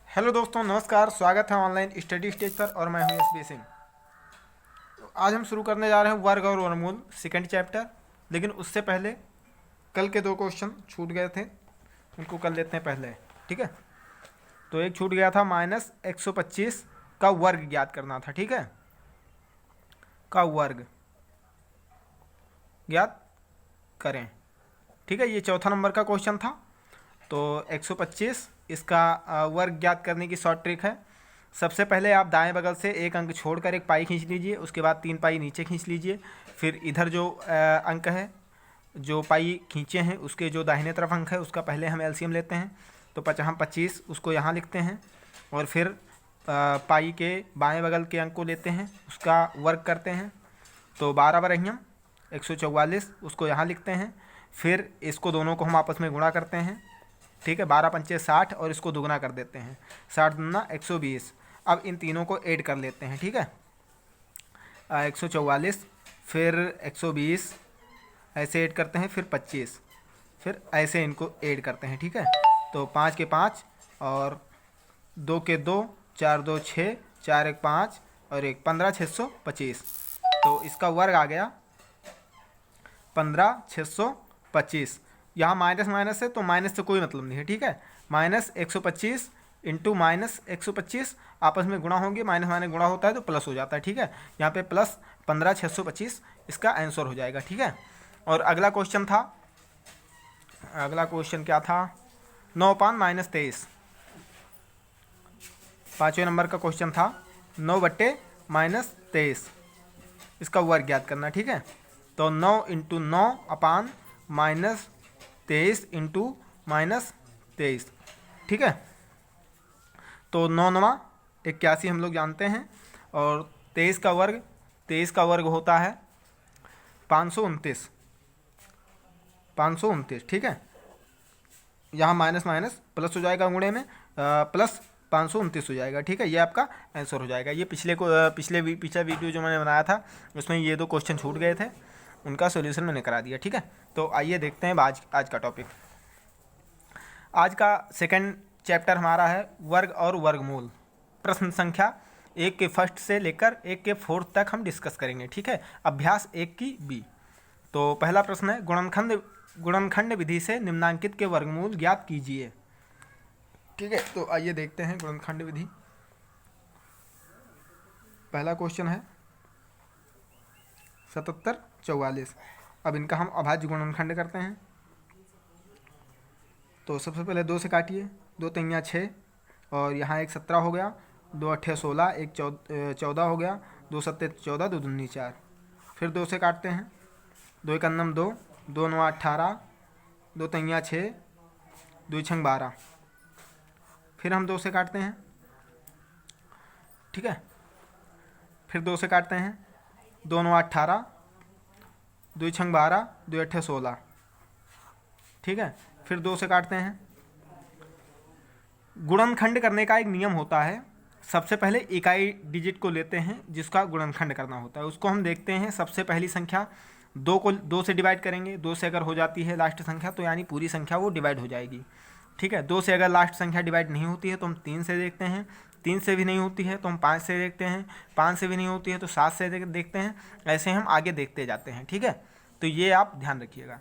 Hello दोस्तों, नमस्कार। स्वागत है ऑनलाइन स्टडी स्टेज पर और मैं हूं एसबी सिंह। तो आज हम शुरू करने जा रहे हैं वर्ग और वर्गमूल सेकंड चैप्टर। लेकिन उससे पहले कल के दो क्वेश्चन छूट गए थे, उनको कर लेते हैं पहले। ठीक है, तो एक छूट गया था -125 का वर्ग ज्ञात करना था। ठीक है, का वर्ग ज्ञात करें। ठीक है, ये चौथा नंबर का क्वेश्चन था। तो 125 इसका वर्ग ज्ञात करने की शॉर्ट ट्रिक है। सबसे पहले आप दाएं बगल से एक अंक छोड़कर एक पाई खींच लीजिए, उसके बाद 3 पाई नीचे खींच लीजिए। फिर इधर जो अंक है, जो पाई खींचे हैं उसके जो दाहिने तरफ अंक है उसका पहले हम एलसीएम लेते हैं। तो 25 उसको यहाँ लिखते हैं और फिर पाई के बाएं बगल के अंक को लेते हैं, उसका वर्ग करते हैं। तो 12 बरहियम 144 उसको यहाँ लिखते हैं। फिर इसको दोनों को हम आपस में गुणा करते हैं। ठीक है, 12 पंचे 60 और इसको दुगना कर देते हैं, 60 दूना 120। अब इन तीनों को ऐड कर लेते हैं। ठीक है, 144 फिर 120 ऐसे ऐड करते हैं, फिर 25 फिर ऐसे इनको ऐड करते हैं। ठीक है, तो 5 के 5 और 2 के 2, 4 2 6, 4 1 5 और 1 15, 625। तो इसका वर्ग आ गया 15 625। यहाँ माइनस माइनस है तो माइनस से कोई मतलब नहीं है। ठीक है, -125 इंटू -125 आपस में गुणा होंगे, माइनस माइनस गुणा होता है तो प्लस हो जाता है। ठीक है, यहाँ पे प्लस 15 625 इसका आंसर हो जाएगा। ठीक है, और अगला क्वेश्चन था, अगला क्वेश्चन क्या था, 9/-23। 5वें नंबर का क्वेश्चन था 9/-23 इसका वर्ग ज्ञात करना। ठीक है, तो 9 इंटू 9/-23 इंटू -23। ठीक है, तो 9 9 81 हम लोग जानते हैं, और 23 का वर्ग होता है 529। 529। ठीक है, यहाँ माइनस माइनस प्लस हो जाएगा, गुणे में प्लस 529 हो जाएगा। ठीक है, ये आपका आंसर हो जाएगा। ये पिछला वीडियो जो मैंने बनाया था उसमें ये दो क्वेश्चन छूट गए थे, उनका सॉल्यूशन मैंने करा दिया। ठीक है, तो आइए देखते हैं आज का टॉपिक। आज का सेकंड चैप्टर हमारा है वर्ग और वर्गमूल। प्रश्न संख्या 1 के फर्स्ट से लेकर 1 के फोर्थ तक हम डिस्कस करेंगे। ठीक है, अभ्यास 1 की बी। तो पहला प्रश्न है, गुणनखंड विधि से निम्नांकित के वर्गमूल ज्ञात कीजिए। ठीक है, तो आइए देखते हैं गुणनखंड विधि। पहला क्वेश्चन है 77 44। अब इनका हम अभाज्य गुणनखंड करते हैं। तो सबसे पहले 2 से काटिए, 2 तियाँ 6 और यहाँ एक 17 हो गया, 2 अट्ठे 16, एक 14 हो गया, 2 सत्ते 14, 2 दूनी 4। फिर 2 से काटते हैं, 2 एकन्नम 2, 2 नौ 18, 2 तियाँ 6, 2 छंग 12। फिर हम 2 से काटते हैं। ठीक है, फिर 2 से काटते हैं, 2 नौ 18, 2 छंग 12, 2 अट्ठे 16। ठीक है, फिर 2 से काटते हैं। गुणनखंड करने का एक नियम होता है, सबसे पहले इकाई डिजिट को लेते हैं जिसका गुणनखंड करना होता है, उसको हम देखते हैं। सबसे पहली संख्या 2 से डिवाइड करेंगे, 2 से अगर हो जाती है लास्ट संख्या तो यानी पूरी संख्या वो डिवाइड हो जाएगी। ठीक है, 2 से अगर लास्ट संख्या डिवाइड नहीं होती है तो हम 3 से देखते हैं, 3 से भी नहीं होती है तो हम 5 से देखते हैं, 5 से भी नहीं होती है तो 7 से देखते हैं। ऐसे हम आगे देखते जाते हैं। ठीक है, तो ये आप ध्यान रखिएगा।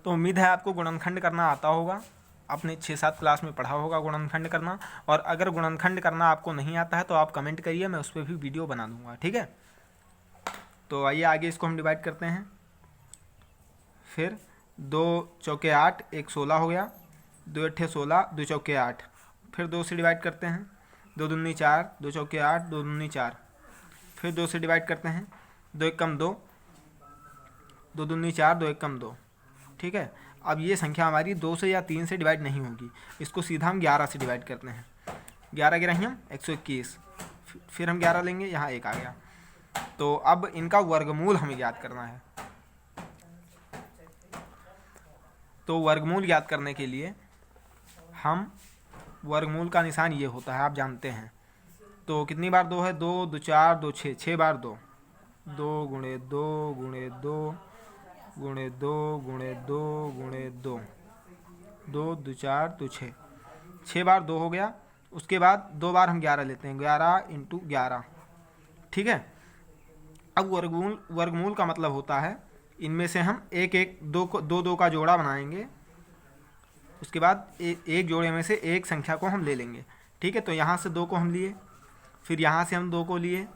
तो उम्मीद है आपको गुणनखंड करना आता होगा, आपने 6-7 क्लास में पढ़ा होगा गुणनखंड करना। और अगर गुणनखंड करना आपको नहीं आता है तो आप कमेंट करिए, मैं उस पर भी वीडियो बना दूंगा। ठीक है, तो आइए आगे इसको हम डिवाइड करते हैं। फिर 2 चौके 8, 1 16 हो गया, 2 अट्ठे 16, 2 चौके 8। फिर 2 से डिवाइड करते हैं, 2 दूनी 4, 2 चौके 8, 2 दूनी 4। फिर 2 से डिवाइड करते हैं, 2 एकम 2, 2 दूनी 4, 2 एकम 2। ठीक है, अब ये संख्या हमारी 2 से या 3 से डिवाइड नहीं होगी, इसको सीधा हम 11 से डिवाइड करते हैं। 11 गिराही हम 121, फिर हम 11 लेंगे, यहाँ 1 आ गया। तो अब इनका वर्गमूल हमें ज्ञात करना है। तो वर्गमूल ज्ञात करने के लिए हम, वर्गमूल का निशान ये होता है, आप जानते हैं। तो कितनी बार 2 है, 2 2 4 2 6, 6 बार 2, 2 गुणे 2 गुणे 2 गुणे 2 गुणे 2 गुणे 2 2 2 4 2 6, 6 बार 2 हो गया। उसके बाद 2 बार हम 11 लेते हैं, 11 इंटू 11, ठीक है। अब वर्गमूल का मतलब होता है इनमें से हम एक एक दो का जोड़ा बनाएंगे, उसके बाद एक जोड़े में से एक संख्या को हम ले लेंगे, ठीक है। तो यहाँ से 2 को हम लिए, फिर यहाँ से हम 2 को लिए,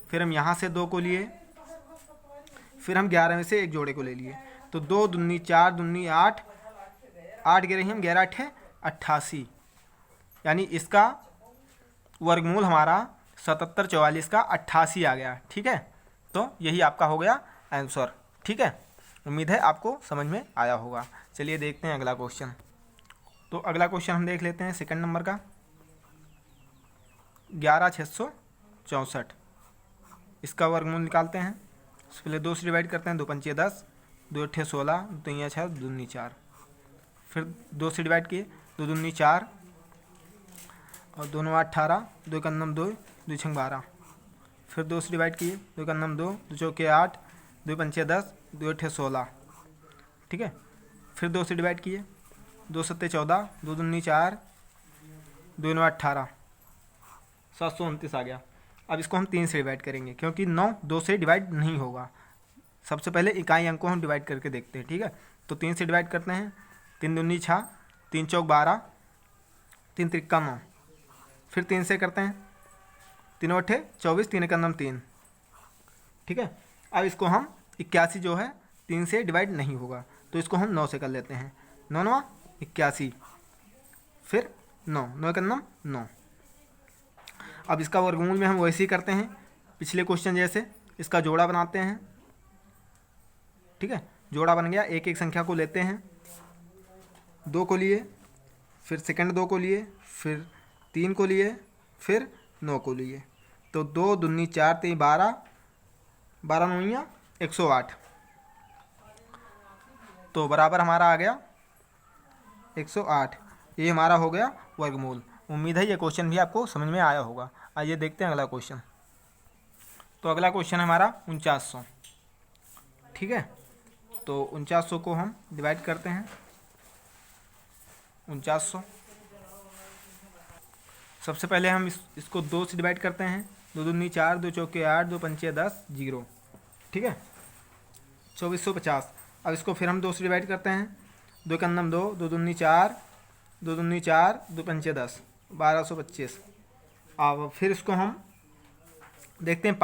फिर हम यहाँ से 2 को लिए, फिर हम 11 में से एक जोड़े को ले लिए। तो 2 दूनी 4 दूनी 8, 8 गिरे हम 11 8 88, यानी इसका वर्गमूल हमारा 77 44 का 88 आ गया, ठीक है। तो यही आपका हो गया आंसर, ठीक है। उम्मीद है आपको समझ में आया होगा। चलिए देखते हैं अगला क्वेश्चन। तो अगला क्वेश्चन हम देख लेते हैं सेकंड नंबर का, 11 664, इसका वर्गमूल निकालते हैं। पहले 2 से डिवाइड करते हैं, 2 पंचे 10, 2 अट्ठे 16, 2 तिया 6, 2 दूनी 4, फिर 2 से डिवाइड किए, 2 दूनी 4 और 2 9 18, 2 का नम 2, 2 छंग 12, फिर 2 से डिवाइड किए, 2 का नम 2, 2 चौके 8, 2 पंचे 10, 2 अट्ठे 16, ठीक है। फिर 2 से डिवाइड किए, 2 सत्ते 14, 2 दूनी 4, 2 9 18, 729 आ गया। अब इसको हम 3 से डिवाइड करेंगे, क्योंकि 9 2 से डिवाइड नहीं होगा। सबसे पहले इकाई अंक को हम डिवाइड करके देखते हैं, ठीक है। तो 3 से डिवाइड करते हैं, 3 दूनी 6, 3 चौक 12, 3 तिक्का 9, फिर 3 से करते हैं, 3 अट्ठे 24, 3 का नम 3, ठीक है। अब इसको हम 81 जो है 3 से डिवाइड नहीं होगा, तो इसको हम 9 से कर लेते हैं, 9 9 81, फिर 9 9 का नम 9। अब इसका वर्गमूल में हम वैसे ही करते हैं पिछले क्वेश्चन जैसे, इसका जोड़ा बनाते हैं, ठीक है। जोड़ा बन गया, एक एक संख्या को लेते हैं, 2 को लिए, फिर सेकंड 2 को लिए, फिर 3 को लिए, फिर 9 को लिए। तो 2 दूनी 4 3 12, 12 9 108, तो बराबर हमारा आ गया 108। ये हमारा हो गया वर्गमूल। उम्मीद है ये क्वेश्चन भी आपको समझ में आया होगा। आइए देखते हैं अगला क्वेश्चन। तो अगला क्वेश्चन है हमारा 4900, ठीक है। तो 4900 को हम डिवाइड करते हैं, 4900 सबसे पहले हम इसको 2 से डिवाइड करते हैं, 2 दूनी 4, 2 चौके 8, 2 पंचे 10, 0, ठीक है। 2450। अब इसको फिर हम 2 से डिवाइड करते हैं, 2 का नम 2, 2 दूनी 4, 2 दूनी 4, 2 पंचे 10, 1225। अब फिर इसको हम देखते हैं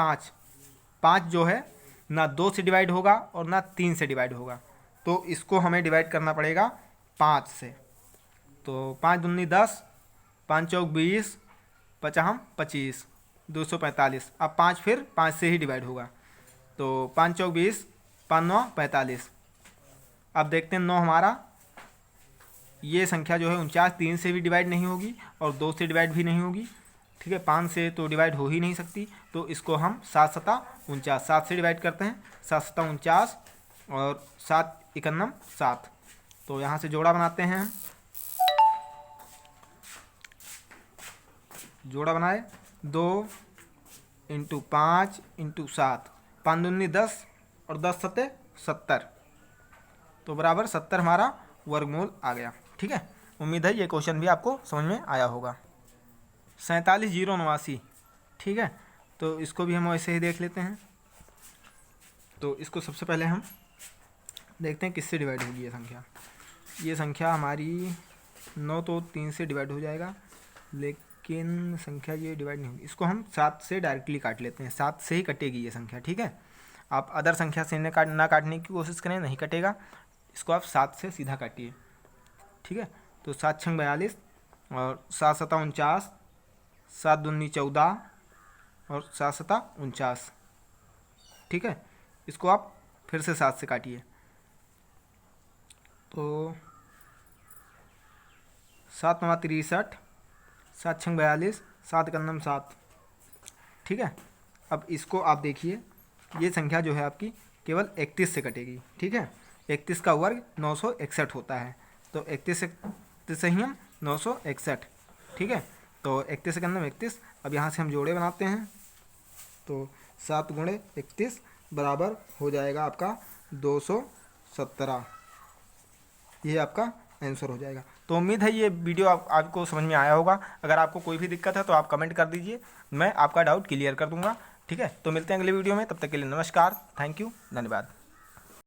5 जो है ना 2 से डिवाइड होगा और ना 3 से डिवाइड होगा, तो इसको हमें डिवाइड करना पड़ेगा 5 से। तो 5 दूनी 10, 5 चौक 20, 50 25, 245। अब 5 फिर 5 से ही डिवाइड होगा, तो 5 चौक 20, 5 9 45। अब देखते हैं 9 हमारा, ये संख्या जो है 49 3 से भी डिवाइड नहीं होगी और 2 से डिवाइड भी नहीं होगी, ठीक है। 5 से तो डिवाइड हो ही नहीं सकती, तो इसको हम 7 7 49, 7 से डिवाइड करते हैं, 7 7 49 और 7 51 7। तो यहाँ से जोड़ा बनाते हैं, जोड़ा बनाए, 2 इंटू 5 इंटू 7, 5 दूनी 10 और 10 सत्ते 70, तो बराबर 70 हमारा वर्गमूल आ गया, ठीक है। उम्मीद है ये क्वेश्चन भी आपको समझ में आया होगा। 47,089, ठीक है। तो इसको भी हम वैसे ही देख लेते हैं। तो इसको सबसे पहले हम देखते हैं किससे डिवाइड होगी ये संख्या। ये संख्या हमारी 9 तो 3 से डिवाइड हो जाएगा, लेकिन संख्या ये डिवाइड नहीं होगी। इसको हम 7 से डायरेक्टली काट लेते हैं, 7 से ही कटेगी ये संख्या, ठीक है। आप अदर संख्या से ना काटने की कोशिश करें, नहीं कटेगा। इसको आप 7 से सीधा काटिए, ठीक है। तो 7 छंग 42 और 7 7 49, 7 दूनी 14 और 7 7 49, ठीक है। इसको आप फिर से 7 से काटिए, तो 7 9 63, 7 छंग 42, 7 का नम 7, ठीक है। अब इसको आप देखिए, ये संख्या जो है आपकी केवल 31 से कटेगी, ठीक है। 31 का वर्ग 961 होता है, तो 31 से ही हम 961, ठीक है। तो 31 का नम 31। अब यहाँ से हम जोड़े बनाते हैं, तो 7 गुणे 31 बराबर हो जाएगा आपका 217। ये आपका आंसर हो जाएगा। तो उम्मीद है ये वीडियो आपको समझ में आया होगा। अगर आपको कोई भी दिक्कत है तो आप कमेंट कर दीजिए, मैं आपका डाउट क्लियर कर दूंगा। ठीक है, तो मिलते हैं अगले वीडियो में, तब तक के लिए नमस्कार, थैंक यू, धन्यवाद।